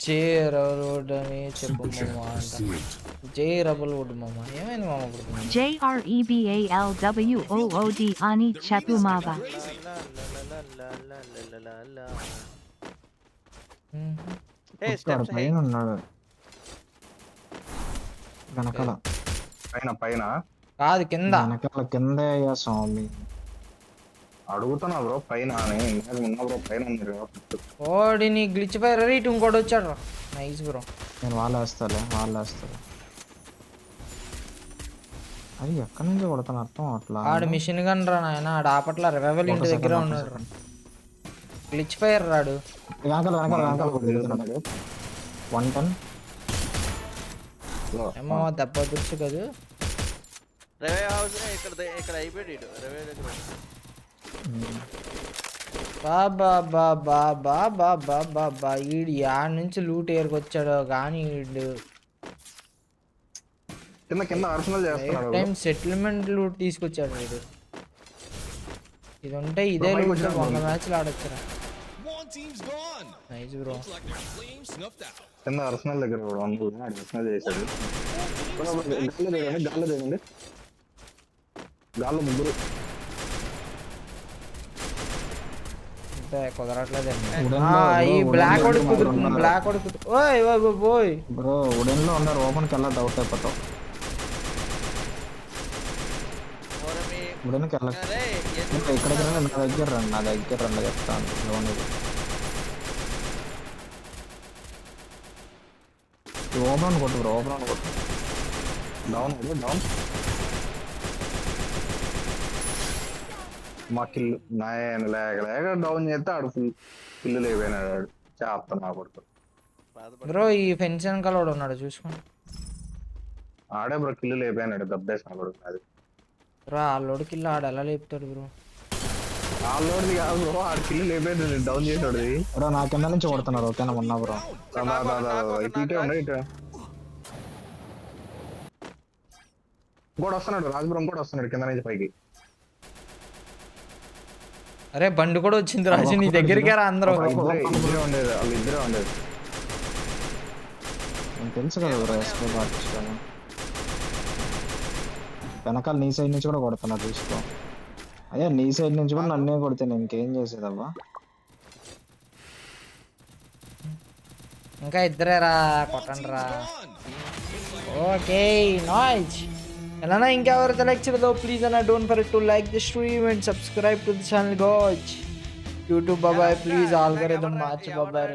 జే road అని చెప్పు మామ అంట. జే రబుల్ వుడ్ మామ. ఏమైంది మామ ఇప్పుడు? JREBALWOOD అని చెప్పు మావ. కొట్టాడు పైన ఉన్నాడు వెనకాల. పైన పైన కాదు కింద. వెనకాల కిందే అయ్యా స్వామి. అడుగుతున్నా బ్రో పైన అని. ఉన్నా బ్రో పైన ఉంది. ఓడిని గ్లిచ్ ఫైర్ ఇటు ఇంకోటి వచ్చాడు రా. Nice bro. నేను వాళ్ళు వేస్తాను. అది ఎక్కడి నుంచి కొడతాను అర్థం అట్లా. ఆడు మిషన్ గన్ రా నాయన. ఆడు ఆపట్ల రివైవల్ ఇంటి దగ్గర ఉన్నాడు రా. గ్లిచ్ ఫైర్ రాడు. వెనకాల 110. ఏమో దెబ్బ దుర్చు కదా. రివైవ్ హౌస్ ఇక్కడ అయిపోయాడు. రివైవ్ దగ్గర బాబా ఈడు యాడ్ నుంచి లూట్ ఏరుకొచ్చాడు కానీ ఈడు కింద ఆర్సనల్ చేస్తున్నాడు. టైం సెటిల్మెంట్ లూట్ తీసుకొచ్చాడు వీడు. ఇది ఉంటే ఇదే లూట్ 100 మ్యాచ్లు ఆడొచ్చురా. Nice bro. కింద ఆర్సనల్ దగ్గర ఆర్సనల్ చేశాడు. గాల్లో ముగ్గురు కుదరట్లేదండి. ఈ బ్లాక్ ఒకటి కుదురుతుంది. బ్లాక్ ఒకటి ఓయ్ బ్రో ఉడెన్ లో ఉన్నారు. ఓపెన్కి వెళ్ళా డౌట్ అయిపోతావు. ఉడెన్కి వెళ్ళ ఇక్కడికి రండి. నా దగ్గర రండి చెప్తాను. లోన్ ఓపెన్ కొట్టు బ్రో. ఓపెన్ కొట్టు. డౌన్ మా కిల్లు నేను లేక డౌన్ చేస్తే ఆడు కిల్లు లేకపోయినాడు. ఆడు చేస్తాను నా కొడుకు. బ్రో ఈ ఫెన్స్ వెనకాల వాడు ఉన్నాడు చూసుకోండి. ఆడే బ్రో కిల్లు లేకపోయినాడు. దబ్బేసిన కొడుకు. అది బ్రో ఆ లోడికి ఆడు ఎలా లేపుతాడు బ్రో? ఆల్లోడిది కాదు బ్రో. ఆడు కిల్లు లేకపోయాడు. డౌన్ చేసాడు బ్రో. నా కింద నుంచి కొడుతున్నారు. ఓకేనా ఉన్నా బ్రో. ఇటే ఉండే ఇటు ఇంకోటి వస్తున్నాడు. రాజపురం కూడా వస్తున్నాడు కింద నుంచి పైకి. అరే బండి కూడా వచ్చింది రాజు నీ దగ్గరికి రా. అందరూ ఇద్దరే ఉండేది. వాళ్ళు ఇద్దరే ఉండేది. నేను తెలుసు కదా బ్రో. ఎస్కేప్ ఆర్టిస్ట్ వెనకాల నీ సైడ్ నుంచి కూడా కొడుతున్నారు చూసుకో. అదే నీ సైడ్ నుంచి కూడా నన్నే కొడితే నేను ఇంకేం చేసేదవ్వా. ఇంకా ఇద్దరే రా. కొట్టండి రా. Okay nice. ఎలా ఇంకెవరైతే లైక్ చేయలేదో ప్లీజ్ అన్న don't forget to like the stream and subscribe to the channel గోచ్. యూట్యూబ్ బాబాయ్ ప్లీజ్ ఆల్గరిథం మార్చు బాబాయ్.